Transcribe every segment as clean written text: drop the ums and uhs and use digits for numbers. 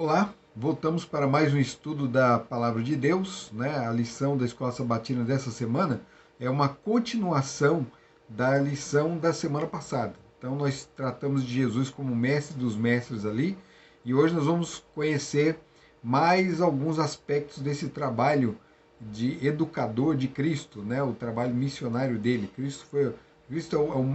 Olá, voltamos para mais um estudo da Palavra de Deus, né? A lição da Escola Sabatina dessa semana é uma continuação da lição da semana passada. Então nós tratamos de Jesus como mestre dos mestres ali, e hoje nós vamos conhecer mais alguns aspectos desse trabalho de educador de Cristo, né? O trabalho missionário dele. Cristo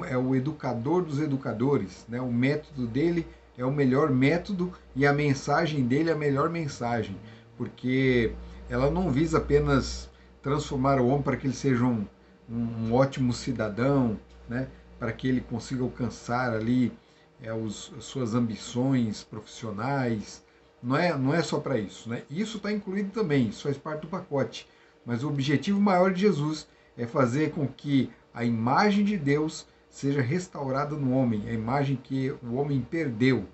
é o educador dos educadores, né? O método dele é o melhor método e a mensagem dele é a melhor mensagem, porque ela não visa apenas transformar o homem para que ele seja um ótimo cidadão, né? Para que ele consiga alcançar ali as suas ambições profissionais. Não é só para isso, né? Isso está incluído também, isso faz parte do pacote. Mas o objetivo maior de Jesus é fazer com que a imagem de Deus seja restaurada no homem, a imagem que o homem perdeu,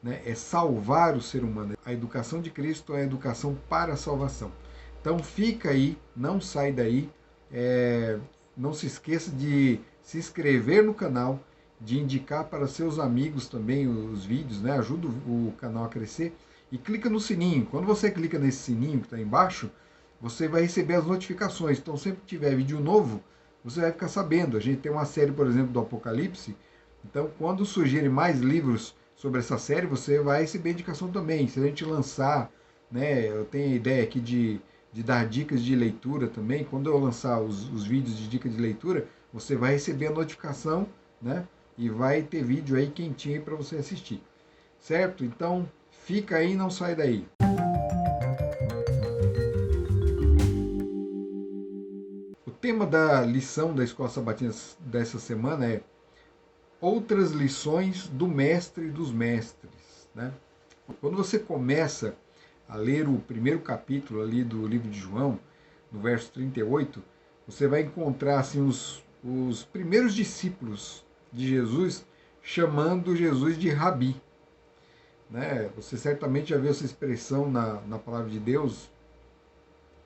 né? É salvar o ser humano. A educação de Cristo é a educação para a salvação. Então fica aí, não sai daí, não se esqueça de se inscrever no canal, de indicar para seus amigos também os vídeos, né? Ajuda o canal a crescer e clica no sininho. Quando você clica nesse sininho que está embaixo, você vai receber as notificações. Então sempre que tiver vídeo novo, você vai ficar sabendo. A gente tem uma série, por exemplo, do Apocalipse. Então, quando surgirem mais livros sobre essa série, você vai receber indicação também. Se a gente lançar, né, eu tenho a ideia aqui de dar dicas de leitura também. Quando eu lançar os vídeos de dica de leitura, você vai receber a notificação, né? E vai ter vídeo aí quentinho para você assistir. Certo? Então, fica aí, não sai daí. O tema da lição da Escola Sabatina dessa semana é outras lições do mestre dos mestres, né? Quando você começa a ler o primeiro capítulo ali do livro de João, no verso 38, você vai encontrar assim, os primeiros discípulos de Jesus chamando Jesus de Rabi, né? Você certamente já viu essa expressão na palavra de Deus,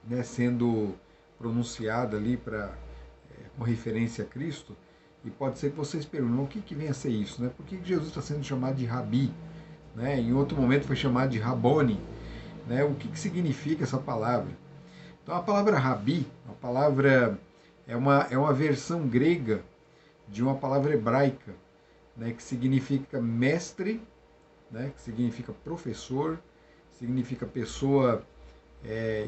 né, sendo pronunciada ali com referência a Cristo, e pode ser que vocês perguntem, o que vem a ser isso? Né? Por que Jesus está sendo chamado de Rabi? Né? Em outro momento foi chamado de Rabone. Né? O que significa essa palavra? Então a palavra Rabi, a palavra é uma versão grega de uma palavra hebraica, né, que significa mestre, né, que significa professor, significa pessoa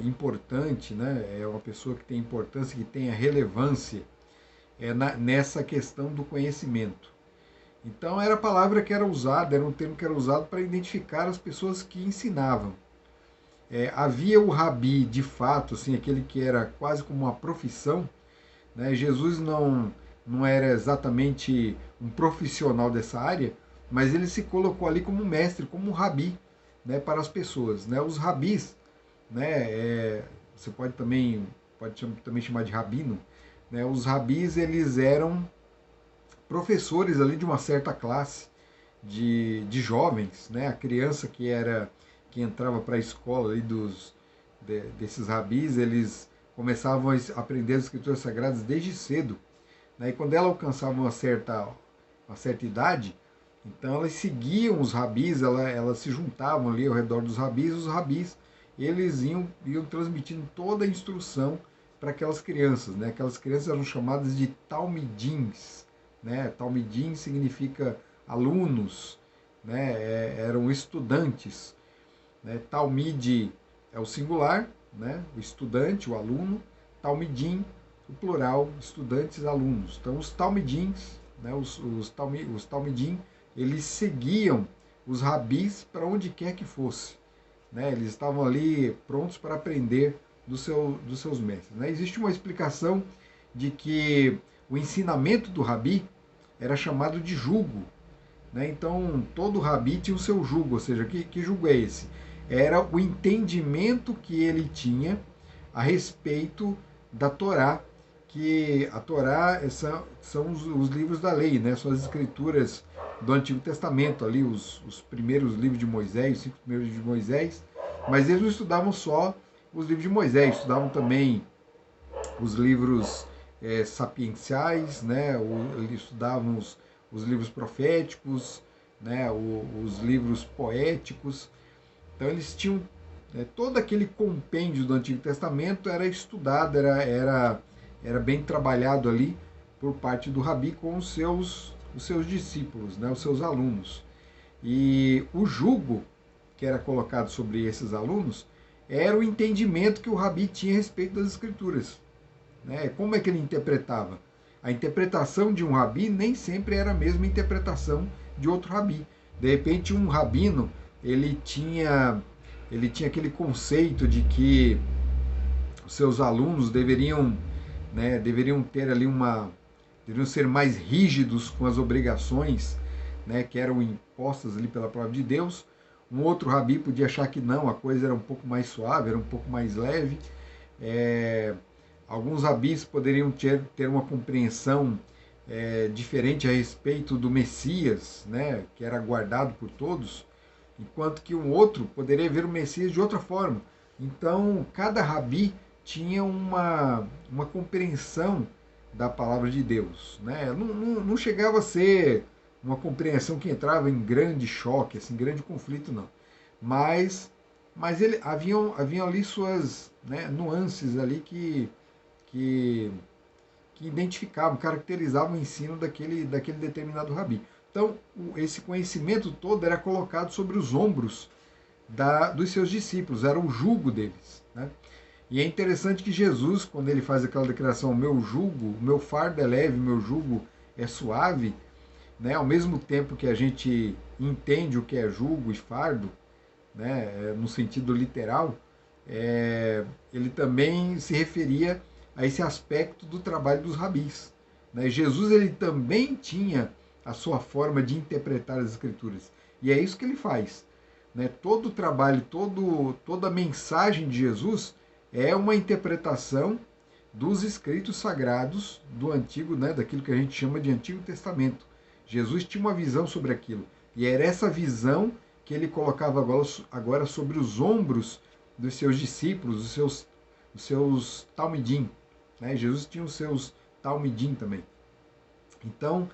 importante, né, é uma pessoa que tem importância, que tem a relevância nessa questão do conhecimento. Então era a palavra que era usada, era um termo que era usado para identificar as pessoas que ensinavam. Havia o rabi, de fato, assim, aquele que era quase como uma profissão, né? Jesus não era exatamente um profissional dessa área, mas ele se colocou ali como mestre, como um rabi, né, para as pessoas. Né? Os rabis, né, você pode também chamar de rabino, né? Os rabis eles eram professores ali de uma certa classe de jovens, né? A criança que entrava para a escola ali desses rabis, eles começavam a aprender as escrituras sagradas desde cedo, né? E quando ela alcançava uma certa idade, então elas seguiam os rabis, elas se juntavam ali ao redor dos rabis, e os rabis eles iam transmitindo toda a instrução para aquelas crianças, né? Aquelas crianças eram chamadas de talmidins, né? Talmidim significa alunos, né? Eram estudantes, né? Talmide é o singular, né? O estudante, o aluno. Talmidim, o plural, estudantes, alunos. Então os talmidins, né? Os talmidim, eles seguiam os rabis para onde quer que fosse, né? Eles estavam ali prontos para aprender dos seus mestres, né? Existe uma explicação de que o ensinamento do rabi era chamado de jugo, né? Então todo rabi tinha o seu jugo, ou seja, que jugo é esse? Era o entendimento que ele tinha a respeito da Torá, que a Torá são os livros da lei, né? São as escrituras do Antigo Testamento, ali os primeiros livros de Moisés, os 5 primeiros livros de Moisés, mas eles não estudavam só os livros de Moisés, estudavam também os livros sapienciais, né? Eles estudavam os livros proféticos, né? Os livros poéticos. Então eles tinham todo aquele compêndio do Antigo Testamento era estudado, era bem trabalhado ali por parte do Rabi com os seus discípulos, né, os seus alunos. E o jugo que era colocado sobre esses alunos era o entendimento que o Rabi tinha a respeito das Escrituras. Né? Como é que ele interpretava? A interpretação de um Rabi nem sempre era a mesma interpretação de outro Rabi. De repente, um rabino ele tinha aquele conceito de que os seus alunos deveriam ter ali deveriam ser mais rígidos com as obrigações, né, que eram impostas ali pela palavra de Deus. Um outro rabi podia achar que não, a coisa era um pouco mais suave, era um pouco mais leve. Alguns rabis poderiam ter uma compreensão diferente a respeito do Messias, né, que era aguardado por todos, enquanto que um outro poderia ver o Messias de outra forma. Então, cada rabi tinha uma compreensão da palavra de Deus. Né? Não chegava a ser uma compreensão que entrava em grande choque, assim, grande conflito, não. Mas haviam ali suas, né, nuances ali que identificavam, caracterizavam o ensino daquele determinado rabi. Então, esse conhecimento todo era colocado sobre os ombros dos seus discípulos, era o jugo deles. Né? E é interessante que Jesus, quando ele faz aquela declaração, meu jugo, meu fardo é leve, meu jugo é suave, né? Ao mesmo tempo que a gente entende o que é jugo e fardo, né, no sentido literal, ele também se referia a esse aspecto do trabalho dos rabis. Né? Jesus ele também tinha a sua forma de interpretar as Escrituras. E é isso que ele faz. Né? Todo o trabalho, toda a mensagem de Jesus é uma interpretação dos escritos sagrados do Antigo, né? Daquilo que a gente chama de Antigo Testamento. Jesus tinha uma visão sobre aquilo. E era essa visão que ele colocava agora sobre os ombros dos seus discípulos, os seus talmidim. Né? Jesus tinha os seus talmidim também. Então,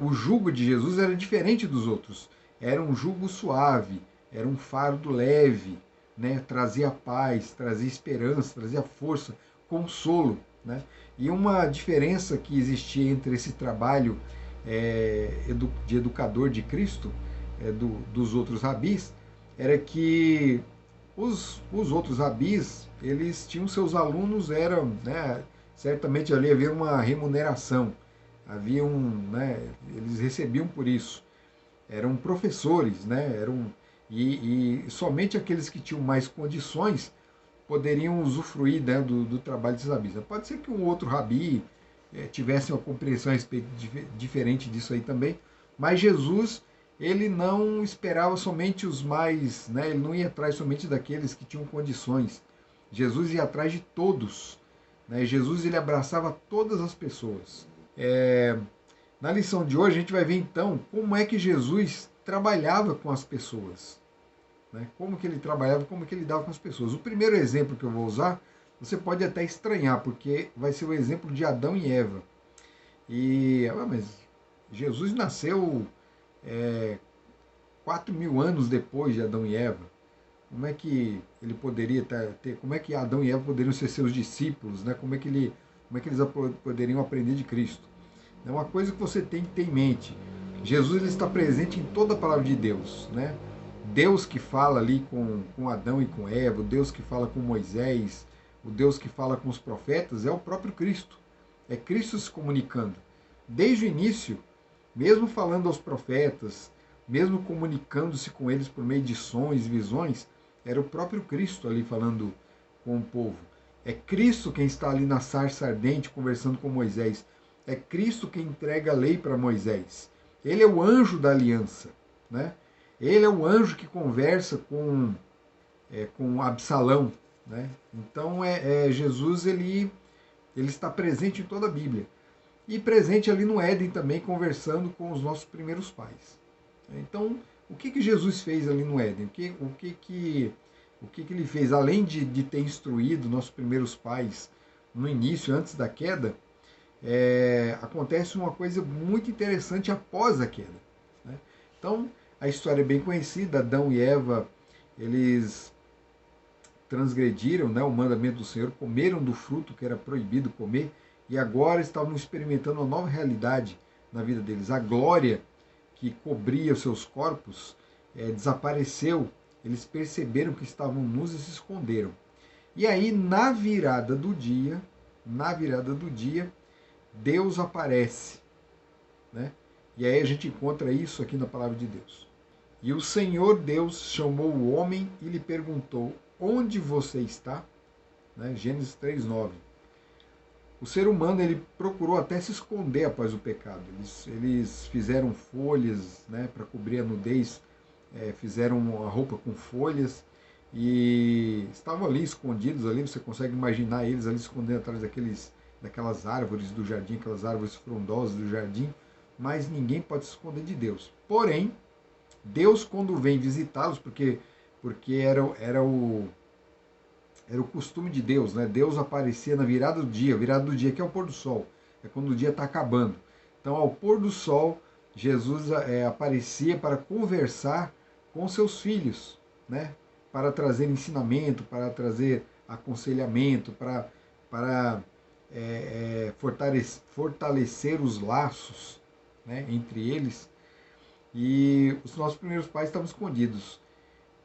o jugo de Jesus era diferente dos outros. Era um jugo suave, era um fardo leve, né? Trazia paz, trazia esperança, trazia força, consolo. Né? E uma diferença que existia entre esse trabalho de educador de Cristo, dos outros rabis, era que os outros rabis, eles tinham seus alunos, né, certamente ali havia uma remuneração, eles recebiam por isso, eram professores, né, e somente aqueles que tinham mais condições poderiam usufruir, né, do trabalho desses rabis. Pode ser que um outro rabi tivesse uma compreensão a respeito diferente disso aí também, mas Jesus ele não esperava somente os mais, né, ele não ia atrás somente daqueles que tinham condições. Jesus ia atrás de todos. Né? Jesus ele abraçava todas as pessoas. Na lição de hoje a gente vai ver então como é que Jesus trabalhava com as pessoas. Né? Como que ele trabalhava, como que ele dava com as pessoas. O primeiro exemplo que eu vou usar, você pode até estranhar, porque vai ser o exemplo de Adão e Eva. Mas Jesus nasceu 4.000 anos depois de Adão e Eva. Como é que ele poderia como é que Adão e Eva poderiam ser seus discípulos, né? Como é que eles poderiam aprender de Cristo? É uma coisa que você tem que ter em mente. Jesus ele está presente em toda a palavra de Deus, né? Deus que fala ali com Adão e com Eva, o Deus que fala com Moisés, o Deus que fala com os profetas, é o próprio Cristo. É Cristo se comunicando. Desde o início, mesmo falando aos profetas, mesmo comunicando-se com eles por meio de sonhos, visões, era o próprio Cristo ali falando com o povo. É Cristo quem está ali na sarça ardente conversando com Moisés. É Cristo quem entrega a lei para Moisés. Ele é o anjo da aliança. Né? Ele é o anjo que conversa com Absalão. Né? Então, Jesus ele está presente em toda a Bíblia. E presente ali no Éden também, conversando com os nossos primeiros pais. Então, o que Jesus fez ali no Éden? O que ele fez? Além de ter instruído nossos primeiros pais no início, antes da queda, acontece uma coisa muito interessante após a queda. Né? Então, a história é bem conhecida. Adão e Eva, eles transgrediram, né, o mandamento do Senhor, comeram do fruto que era proibido comer, e agora estavam experimentando uma nova realidade na vida deles. A glória que cobria os seus corpos desapareceu, eles perceberam que estavam nus e se esconderam. E aí, na virada do dia, Deus aparece, né? E aí a gente encontra isso aqui na palavra de Deus. E o Senhor Deus chamou o homem e lhe perguntou: onde você está? Né? Gênesis 3:9. O ser humano ele procurou até se esconder após o pecado. Eles fizeram folhas, né, para cobrir a nudez, fizeram uma roupa com folhas e estavam ali escondidos ali. Você consegue imaginar eles ali escondendo atrás daquelas árvores do jardim, aquelas árvores frondosas do jardim. Mas ninguém pode se esconder de Deus. Porém, Deus, quando vem visitá-los, porque era o costume de Deus, né? Deus aparecia na virada do dia que é o pôr do sol, é quando o dia está acabando. Então, ao pôr do sol, Jesus aparecia para conversar com seus filhos, né? Para trazer ensinamento, para trazer aconselhamento, para fortalecer os laços, né, entre eles. E os nossos primeiros pais estavam escondidos.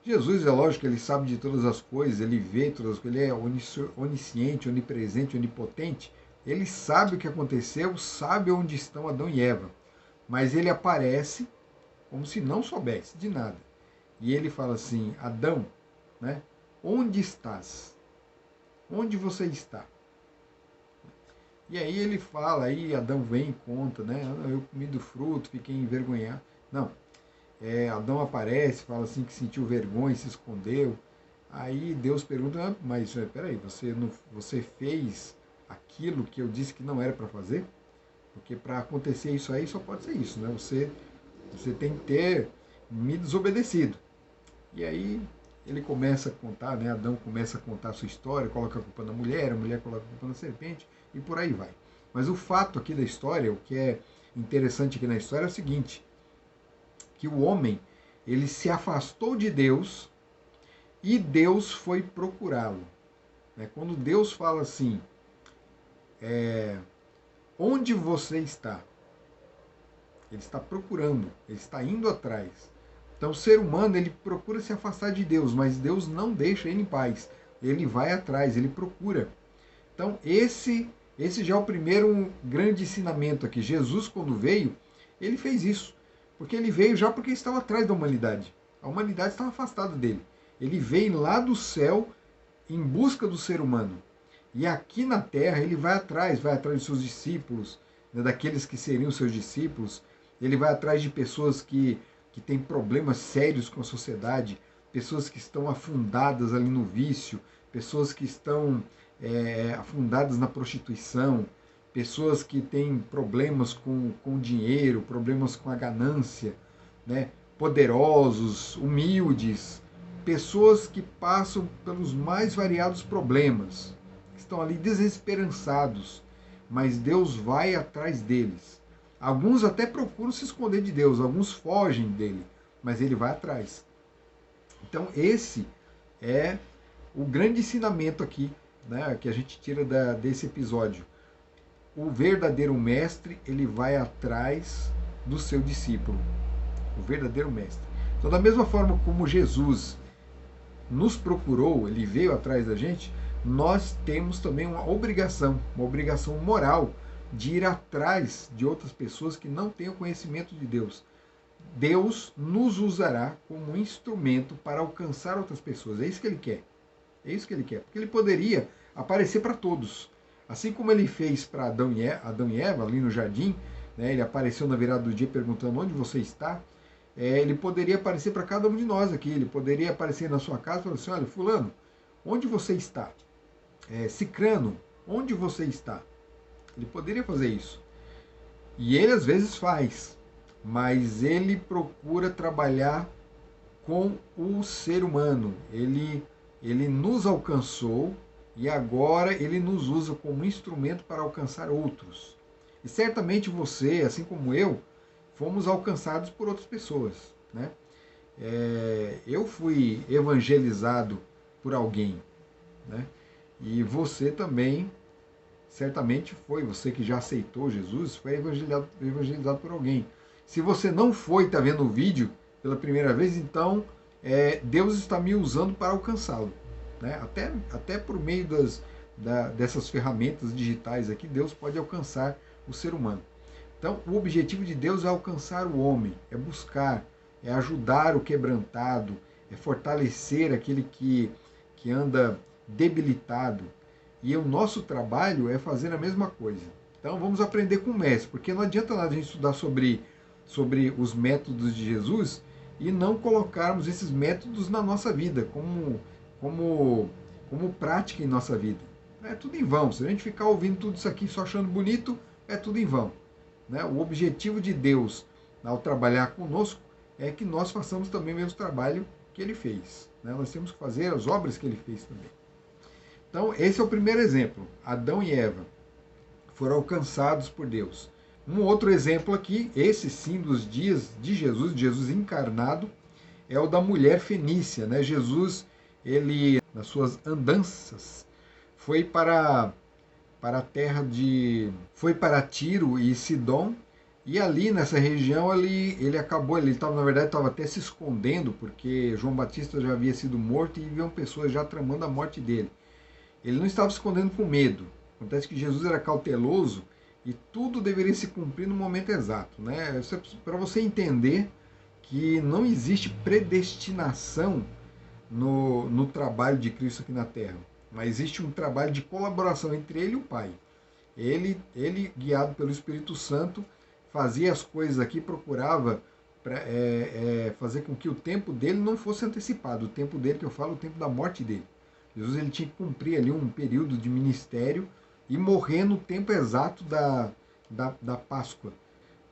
Jesus, é lógico, ele sabe de todas as coisas, ele vê todas as coisas, ele é onisciente, onipresente, onipotente. Ele sabe o que aconteceu, sabe onde estão Adão e Eva. Mas ele aparece como se não soubesse de nada. E ele fala assim: Adão, né, onde estás? Onde você está? E aí ele fala, aí Adão vem e conta, né? Eu comi do fruto, fiquei envergonhado. Não. Adão aparece, fala assim que sentiu vergonha, se escondeu. Aí Deus pergunta: mas peraí, você fez aquilo que eu disse que não era para fazer? Porque para acontecer isso aí só pode ser isso, né? Você tem que ter me desobedecido. E aí ele começa a contar, né? Adão começa a contar a sua história, coloca a culpa na mulher, a mulher coloca a culpa na serpente e por aí vai. Mas o fato aqui da história, o que é interessante aqui na história é o seguinte: que o homem, ele se afastou de Deus e Deus foi procurá-lo. Quando Deus fala assim, onde você está? Ele está procurando, ele está indo atrás. Então o ser humano, ele procura se afastar de Deus, mas Deus não deixa ele em paz. Ele vai atrás, ele procura. Então esse já é o primeiro grande ensinamento aqui. Jesus, quando veio, ele fez isso. Porque ele veio já porque estava atrás da humanidade. A humanidade estava afastada dele. Ele veio lá do céu em busca do ser humano. E aqui na terra ele vai atrás dos seus discípulos, né, daqueles que seriam seus discípulos. Ele vai atrás de pessoas que têm problemas sérios com a sociedade, pessoas que estão afundadas ali no vício, pessoas que estão afundadas na prostituição, pessoas que têm problemas com dinheiro, problemas com a ganância, né? Poderosos, humildes, pessoas que passam pelos mais variados problemas, que estão ali desesperançados, mas Deus vai atrás deles. Alguns até procuram se esconder de Deus, alguns fogem dele, mas ele vai atrás. Então esse é o grande ensinamento aqui, né, que a gente tira desse episódio. O verdadeiro mestre, ele vai atrás do seu discípulo. O verdadeiro mestre. Então, da mesma forma como Jesus nos procurou, ele veio atrás da gente, nós temos também uma obrigação moral de ir atrás de outras pessoas que não têm o conhecimento de Deus. Deus nos usará como instrumento para alcançar outras pessoas. É isso que ele quer. É isso que ele quer. Porque ele poderia aparecer para todos. Assim como ele fez para Adão e Eva ali no jardim, né, ele apareceu na virada do dia perguntando onde você está. Ele poderia aparecer para cada um de nós aqui. Ele poderia aparecer na sua casa e falar assim: olha, fulano, onde você está? Cicrano, onde você está? Ele poderia fazer isso. E ele às vezes faz. Mas ele procura trabalhar com o ser humano. Ele nos alcançou e agora ele nos usa como instrumento para alcançar outros. E certamente você, assim como eu, fomos alcançados por outras pessoas, né? eu fui evangelizado por alguém, né? E você também, certamente foi, você que já aceitou Jesus, foi evangelizado por alguém. Se você não foi, está vendo o vídeo pela primeira vez, então Deus está me usando para alcançá-lo. Né? Até por meio dessas ferramentas digitais aqui, Deus pode alcançar o ser humano. Então, o objetivo de Deus é alcançar o homem, é buscar, é ajudar o quebrantado, é fortalecer aquele que anda debilitado. E o nosso trabalho é fazer a mesma coisa. Então, vamos aprender com o mestre, porque não adianta nada a gente estudar sobre os métodos de Jesus e não colocarmos esses métodos na nossa vida, como prática em nossa vida. É tudo em vão. Se a gente ficar ouvindo tudo isso aqui só achando bonito, é tudo em vão. Né? O objetivo de Deus ao trabalhar conosco é que nós façamos também o mesmo trabalho que ele fez. Né? Nós temos que fazer as obras que ele fez também. Então, esse é o primeiro exemplo. Adão e Eva foram alcançados por Deus. Um outro exemplo aqui, esse sim dos dias de Jesus encarnado, é o da mulher fenícia. Né? Jesus, ele, nas suas andanças, foi para a terra foi para Tiro e Sidom, e ali nessa região ele acabou, ele estava, na verdade, estava até se escondendo, porque João Batista já havia sido morto e haviam pessoas já tramando a morte dele. Ele não estava se escondendo com medo. Acontece que Jesus era cauteloso e tudo deveria se cumprir no momento exato. Né? Para você entender que não existe predestinação no trabalho de Cristo aqui na Terra, mas existe um trabalho de colaboração entre ele e o Pai. Ele guiado pelo Espírito Santo, fazia as coisas aqui, procurava fazer com que o tempo dele não fosse antecipado. O tempo dele, que eu falo, o tempo da morte dele. Jesus ele tinha que cumprir ali um período de ministério e morrer no tempo exato da Páscoa,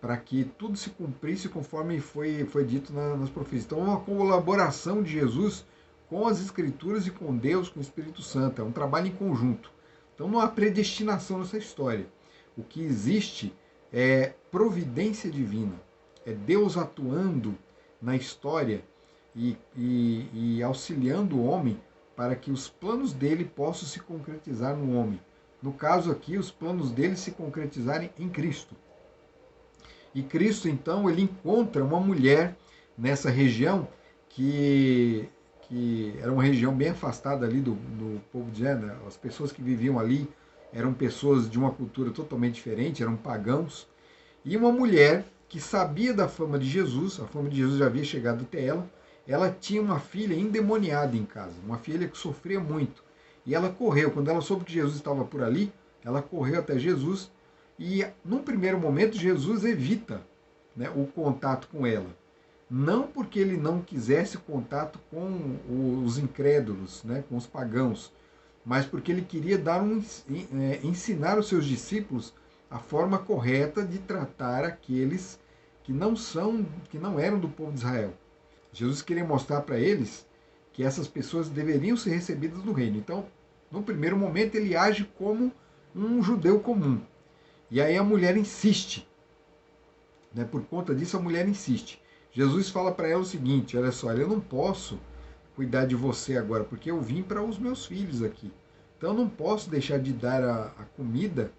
para que tudo se cumprisse conforme foi dito nas profecias. Então, é uma colaboração de Jesus com as Escrituras e com Deus, com o Espírito Santo. É um trabalho em conjunto. Então, não há predestinação nessa história. O que existe é providência divina. É Deus atuando na história e auxiliando o homem para que os planos dele possam se concretizar no homem. No caso aqui, os planos dele se concretizarem em Cristo. E Cristo, então, ele encontra uma mulher nessa região que era uma região bem afastada ali do povo de Israel. Né? As pessoas que viviam ali eram pessoas de uma cultura totalmente diferente, eram pagãos. E uma mulher que sabia da fama de Jesus, a fama de Jesus já havia chegado até ela tinha uma filha endemoniada em casa, uma filha que sofria muito. E ela correu, quando ela soube que Jesus estava por ali, ela correu até Jesus e, num primeiro momento, Jesus evita, né, o contato com ela. Não porque ele não quisesse contato com os incrédulos, né, com os pagãos, mas porque ele queria ensinar os seus discípulos a forma correta de tratar aqueles que não eram do povo de Israel. Jesus queria mostrar para eles que essas pessoas deveriam ser recebidas no reino. Então, no primeiro momento, ele age como um judeu comum. E aí a mulher insiste. Né? Por conta disso, a mulher insiste. Jesus fala para ela o seguinte: olha só, eu não posso cuidar de você agora, porque eu vim para os meus filhos aqui. Então, eu não posso deixar de dar a comida,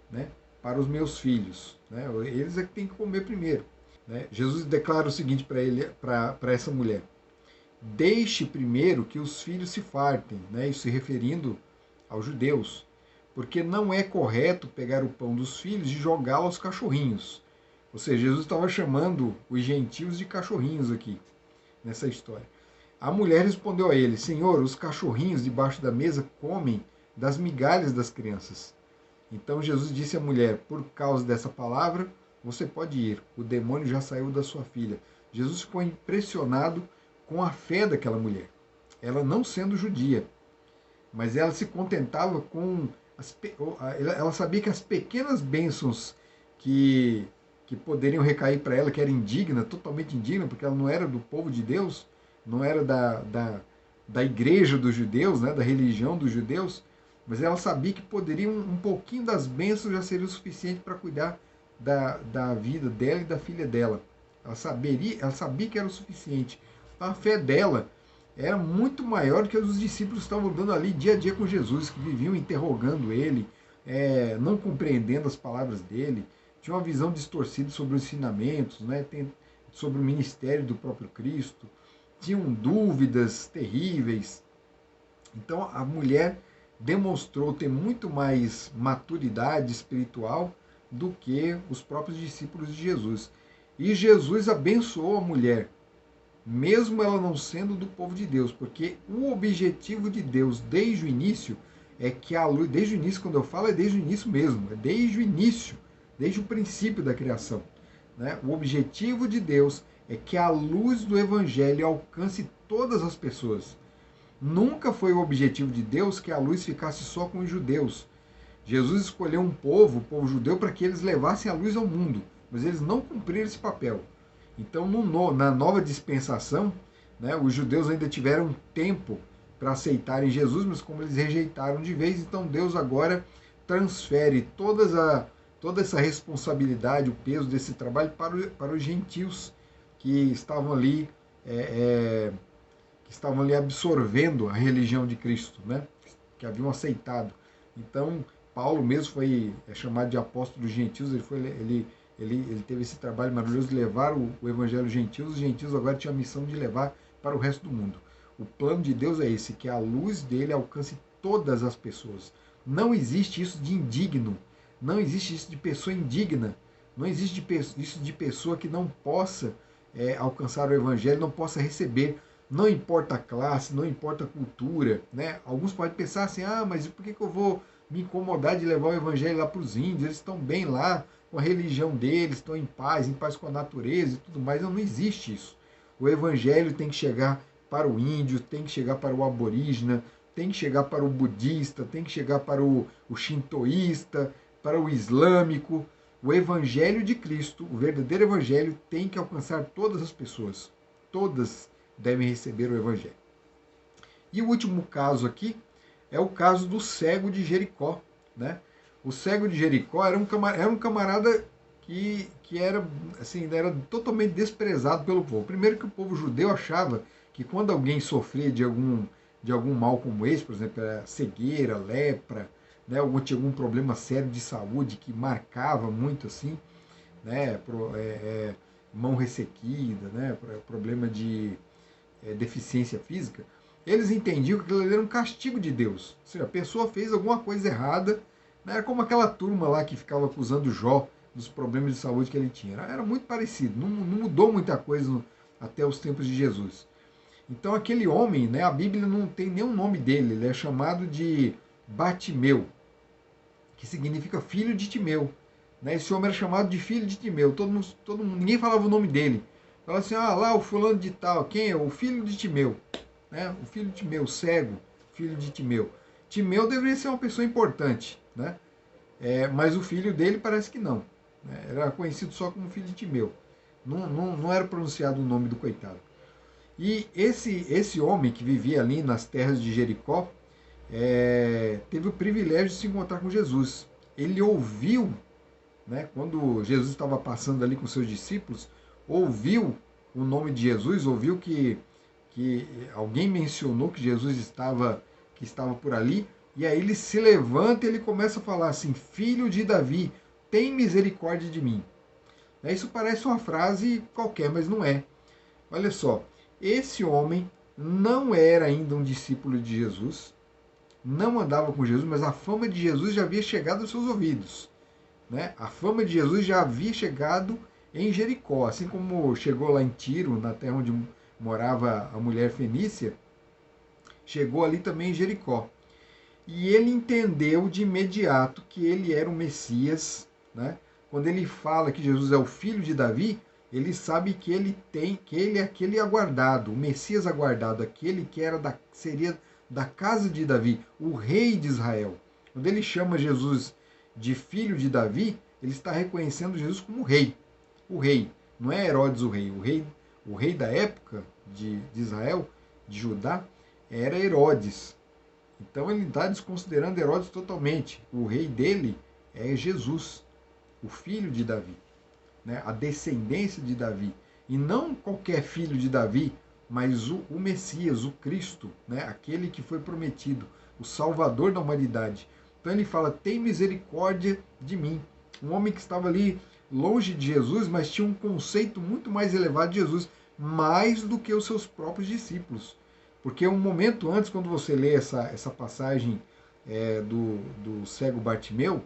né, para os meus filhos. Né? Eles é que têm que comer primeiro. Né? Jesus declara o seguinte para essa mulher: deixe primeiro que os filhos se fartem, né? Isso se referindo aos judeus, porque não é correto pegar o pão dos filhos e jogá-lo aos cachorrinhos. Ou seja, Jesus estava chamando os gentios de cachorrinhos aqui, nessa história. A mulher respondeu a ele: Senhor, os cachorrinhos debaixo da mesa comem das migalhas das crianças. Então Jesus disse à mulher: por causa dessa palavra, você pode ir, o demônio já saiu da sua filha. Jesus ficou impressionado com a fé daquela mulher. Ela não sendo judia, mas ela se contentava com... ela sabia que as pequenas bênçãos que poderiam recair para ela, que era indigna, totalmente indigna, porque ela não era do povo de Deus, não era da igreja dos judeus, né, da religião dos judeus, mas ela sabia que poderia um pouquinho das bênçãos já seria o suficiente para cuidar da vida dela e da filha dela. Ela sabia que era o suficiente. A fé dela era muito maior do que os discípulos estavam dando ali dia a dia com Jesus, que viviam interrogando ele, não compreendendo as palavras dele, tinha uma visão distorcida sobre os ensinamentos, né, sobre o ministério do próprio Cristo, tinham dúvidas terríveis. Então a mulher demonstrou ter muito mais maturidade espiritual do que os próprios discípulos de Jesus. E Jesus abençoou a mulher, mesmo ela não sendo do povo de Deus, porque o objetivo de Deus desde o início é que a luz, desde o início, quando eu falo, é desde o início mesmo, é desde o início, desde o princípio da criação. Né? O objetivo de Deus é que a luz do Evangelho alcance todas as pessoas. Nunca foi o objetivo de Deus que a luz ficasse só com os judeus. Jesus escolheu um povo, o povo judeu, para que eles levassem a luz ao mundo, mas eles não cumpriram esse papel. Então, na nova dispensação, né, os judeus ainda tiveram tempo para aceitarem Jesus, mas como eles rejeitaram de vez, então Deus agora transfere toda essa responsabilidade, o peso desse trabalho para os gentios que estavam ali absorvendo a religião de Cristo, né? Que haviam aceitado. Então, Paulo mesmo foi chamado de apóstolo dos gentios, ele teve esse trabalho maravilhoso de levar o evangelho aos gentios, os gentios agora tinham a missão de levar para o resto do mundo. O plano de Deus é esse, que a luz dele alcance todas as pessoas. Não existe isso de indigno, não existe isso de pessoa indigna, não existe isso de pessoa que não possa alcançar o evangelho, não possa receber. Não importa a classe, não importa a cultura, né? Alguns podem pensar assim, mas por que eu vou me incomodar de levar o evangelho lá para os índios? Eles estão bem lá com a religião deles, estão em paz com a natureza e tudo mais. Não existe isso. O evangelho tem que chegar para o índio, tem que chegar para o aborígena, tem que chegar para o budista, tem que chegar para o shintoísta, para o islâmico. O evangelho de Cristo, o verdadeiro evangelho, tem que alcançar todas as pessoas. Todas devem receber o evangelho. E o último caso aqui é o caso do cego de Jericó. Né? O cego de Jericó era um camarada que era, assim, era totalmente desprezado pelo povo. Primeiro que o povo judeu achava que quando alguém sofria de algum mal como esse, por exemplo, cegueira, lepra, né, ou tinha algum problema sério de saúde que marcava muito assim, né, mão ressequida, né, problema de deficiência física, eles entendiam que aquilo era um castigo de Deus. Ou seja, a pessoa fez alguma coisa errada, né? Era como aquela turma lá que ficava acusando Jó dos problemas de saúde que ele tinha. Era muito parecido, não mudou muita coisa até os tempos de Jesus. Então aquele homem, né, a Bíblia não tem nenhum nome dele, ele é chamado de Batimeu, que significa filho de Timeu. Né? Esse homem era chamado de filho de Timeu, ninguém falava o nome dele. Fala assim, lá o fulano de tal, quem é? O filho de Timeu. Né? O filho de Timeu, cego, filho de Timeu. Timeu deveria ser uma pessoa importante, né? Mas o filho dele parece que não. Né? Era conhecido só como filho de Timeu. Não era pronunciado o nome do coitado. E esse homem que vivia ali nas terras de Jericó, teve o privilégio de se encontrar com Jesus. Ele ouviu, né, quando Jesus estava passando ali com seus discípulos, ouviu o nome de Jesus, ouviu que alguém mencionou que Jesus estava por ali, e aí ele se levanta e ele começa a falar assim, filho de Davi, tem misericórdia de mim. Isso parece uma frase qualquer, mas não é. Olha só, esse homem não era ainda um discípulo de Jesus, não andava com Jesus, mas a fama de Jesus já havia chegado aos seus ouvidos. Né? A fama de Jesus já havia chegado em Jericó, assim como chegou lá em Tiro, na terra onde morava a mulher fenícia, chegou ali também em Jericó. E ele entendeu de imediato que ele era o Messias. Né? Quando ele fala que Jesus é o filho de Davi, ele sabe que ele é aquele aguardado, o Messias aguardado, aquele que seria da casa de Davi, o rei de Israel. Quando ele chama Jesus de filho de Davi, ele está reconhecendo Jesus como rei. O rei, não é Herodes o rei. O rei da época de Israel, de Judá, era Herodes. Então ele está desconsiderando Herodes totalmente. O rei dele é Jesus, o filho de Davi, né? A descendência de Davi. E não qualquer filho de Davi, mas o Messias, o Cristo, né, aquele que foi prometido, o Salvador da humanidade. Então ele fala, tem misericórdia de mim. Um homem que estava ali longe de Jesus, mas tinha um conceito muito mais elevado de Jesus, mais do que os seus próprios discípulos. Porque um momento antes, quando você lê essa passagem do cego Bartimeu,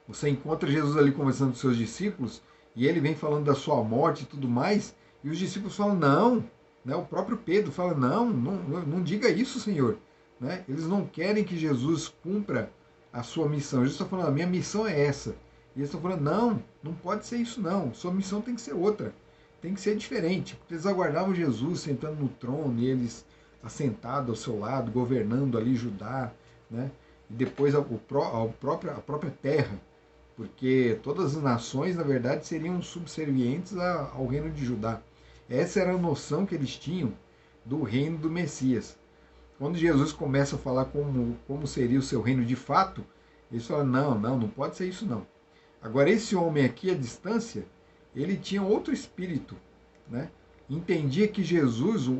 você encontra Jesus ali conversando com seus discípulos, e ele vem falando da sua morte e tudo mais, e os discípulos falam, não, né? O próprio Pedro fala, não diga isso, Senhor. Né? Eles não querem que Jesus cumpra a sua missão. Jesus está falando, a minha missão é essa. E eles estão falando, não pode ser isso não, sua missão tem que ser outra, tem que ser diferente. Porque eles aguardavam Jesus sentando no trono, e eles assentados ao seu lado, governando ali Judá, né? E depois a própria terra, porque todas as nações, na verdade, seriam subservientes ao reino de Judá. Essa era a noção que eles tinham do reino do Messias. Quando Jesus começa a falar como seria o seu reino de fato, eles falam, não pode ser isso não. Agora, esse homem aqui, à distância, ele tinha outro espírito, né? Entendia que Jesus, o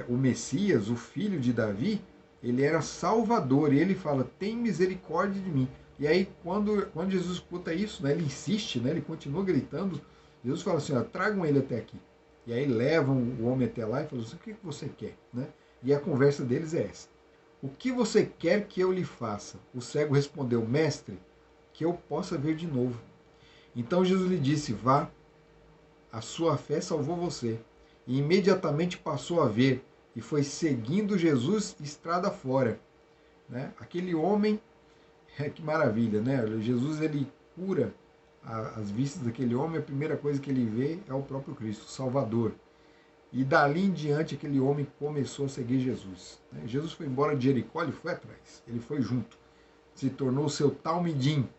Messias, o filho de Davi, ele era salvador, e ele fala, tem misericórdia de mim. E aí, quando Jesus escuta isso, né, ele insiste, né, ele continua gritando, Jesus fala assim, tragam ele até aqui. E aí levam o homem até lá e falam assim, o que você quer? Né? E a conversa deles é essa. O que você quer que eu lhe faça? O cego respondeu, mestre, que eu possa ver de novo. Então Jesus lhe disse, vá, a sua fé salvou você. E imediatamente passou a ver, e foi seguindo Jesus estrada fora. Né? Aquele homem, que maravilha, né? Jesus, ele cura as vistas daquele homem, a primeira coisa que ele vê é o próprio Cristo, o Salvador. E dali em diante aquele homem começou a seguir Jesus. Né? Jesus foi embora de Jericó, ele foi atrás, ele foi junto. Se tornou o seu talmidim,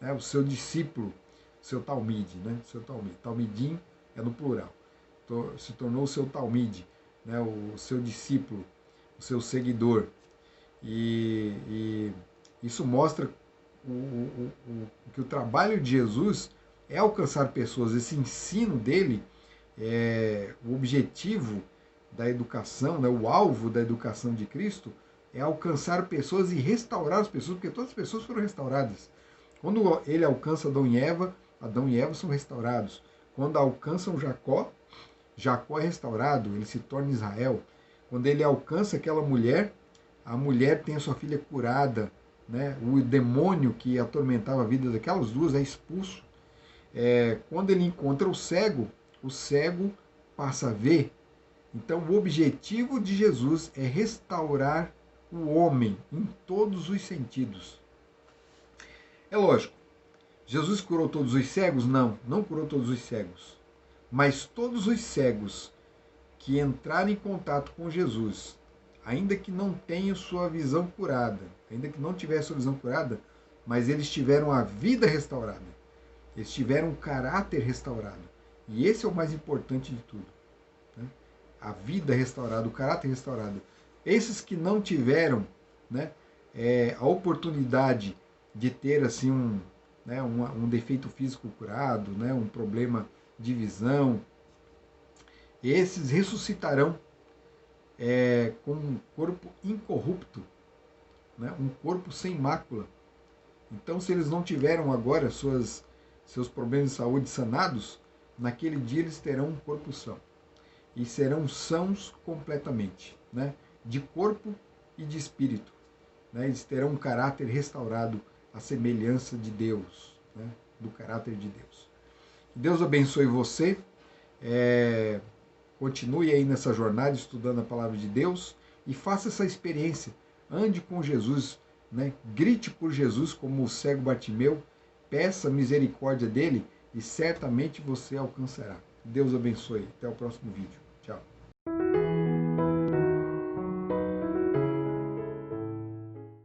né? O seu discípulo, seu talmide, né? Seu talmide. Talmidim é no plural. Se tornou o seu talmide, né? O seu discípulo, o seu seguidor. E isso mostra que o trabalho de Jesus é alcançar pessoas. Esse ensino dele, o objetivo da educação, né, o alvo da educação de Cristo, é alcançar pessoas e restaurar as pessoas, porque todas as pessoas foram restauradas. Quando ele alcança Adão e Eva são restaurados. Quando alcançam Jacó é restaurado, ele se torna Israel. Quando ele alcança aquela mulher, a mulher tem a sua filha curada, né? O demônio que atormentava a vida daquelas duas é expulso. Quando ele encontra o cego passa a ver. Então o objetivo de Jesus é restaurar o homem em todos os sentidos. É lógico, Jesus curou todos os cegos? Não curou todos os cegos. Mas todos os cegos que entraram em contato com Jesus, ainda que não tenham sua visão curada, ainda que não tivessem sua visão curada, mas eles tiveram a vida restaurada, eles tiveram o caráter restaurado. E esse é o mais importante de tudo. Né? A vida restaurada, o caráter restaurado. Esses que não tiveram, né, a oportunidade de ter assim um defeito físico curado, né, um problema de visão, esses ressuscitarão com um corpo incorrupto, né, um corpo sem mácula. Então, se eles não tiveram agora seus problemas de saúde sanados, naquele dia eles terão um corpo são. E serão sãos completamente, né, de corpo e de espírito. Né, eles terão um caráter restaurado à semelhança de Deus, né, do caráter de Deus. Que Deus abençoe você. Continue aí nessa jornada estudando a palavra de Deus e faça essa experiência. Ande com Jesus, né? Grite por Jesus como o cego Bartimeu, peça misericórdia dele e certamente você alcançará. Deus abençoe. Até o próximo vídeo. Tchau.